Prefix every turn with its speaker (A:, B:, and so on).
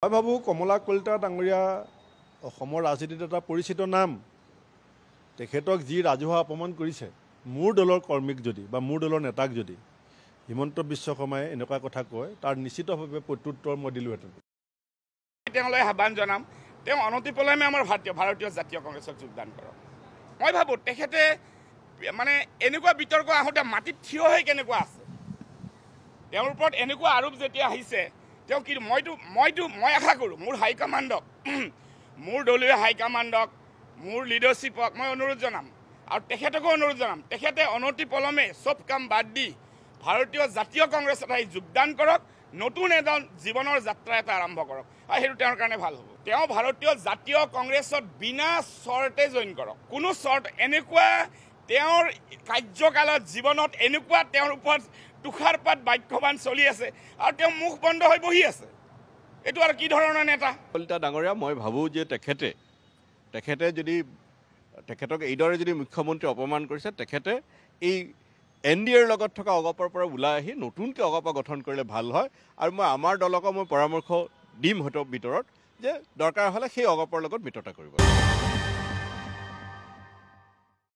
A: মই ভাবোঁ কমলা কলিতা ডাঙৰীয়া অসমৰ ৰাজনীতিত এটা পৰিচিত নাম। তেখেতক যি ৰাজহুৱা অপমান কৰিছে, মোৰ দলৰ কৰ্মীক যদি বা মোৰ দলৰ নেতাক যদি হিমন্ত বিশ্ব শৰ্মাই এনেকুৱা কথা কয়, তাৰ নিশ্চিতভাৱে প্ৰত্যুত্তৰ মই দিলোহেঁতেন।
B: তেওঁলৈ আহ্বান জনাম, তেওঁ অনতিপলমে আমাৰ ভাৰতীয় জাতীয় কংগ্ৰেছত যোগদান কৰক। মই ভাবোঁ তেখেতে মানে এনেকুৱা বিতৰ্ক আহোঁতে মাটিত থিয় হৈ কেনেকুৱা আছে, তেওঁৰ ওপৰত এনেকুৱা আৰোপ যেতিয়া আহিছে, তেওঁ কি মই আশা কৰোঁ মোৰ হাইকমাণ্ডক, মোৰ দলীয় হাইকমাণ্ডক, মোৰ লিডাৰশ্বিপক মই অনুৰোধ জনাম আৰু তেখেতকো অনুৰোধ জনাম, তেখেতে অনতিপলমে চব কাম বাদ দি ভাৰতীয় জাতীয় কংগ্ৰেছত আহি যোগদান কৰক, নতুন এজন জীৱনৰ যাত্ৰা এটা আৰম্ভ কৰক আৰু সেইটো তেওঁৰ কাৰণে ভাল হ'ব। তেওঁ ভাৰতীয় জাতীয় কংগ্ৰেছত বিনা চৰ্তে জইন কৰক। কোনো চৰ্ত এনেকুৱা তেওঁৰ কাৰ্যকালত জীৱনত এনেকুৱা তেওঁৰ ওপৰত তুষাৰপাত বাক্যবান চলি আছে আৰু তেওঁ মুখ বন্ধ হৈ বহি আছে। এইটো আৰু কি ধৰণৰ নেতা?
C: কলিতা ডাঙৰীয়া, মই ভাবোঁ যে তেখেতে যদি তেখেতক এইদৰে যদি মুখ্যমন্ত্ৰী অপমান কৰিছে, তেখেতে এই NDAৰ লগত থকা অগপৰ পৰা ওলাই আহি নতুনকৈ অগপ গঠন কৰিলে ভাল হয়। আৰু মই আমাৰ দলকো মই পৰামৰ্শ দিম হয়তো ভিতৰত যে দৰকাৰ হ'লে সেই অগপৰ লগত মিত্ৰতা কৰিব।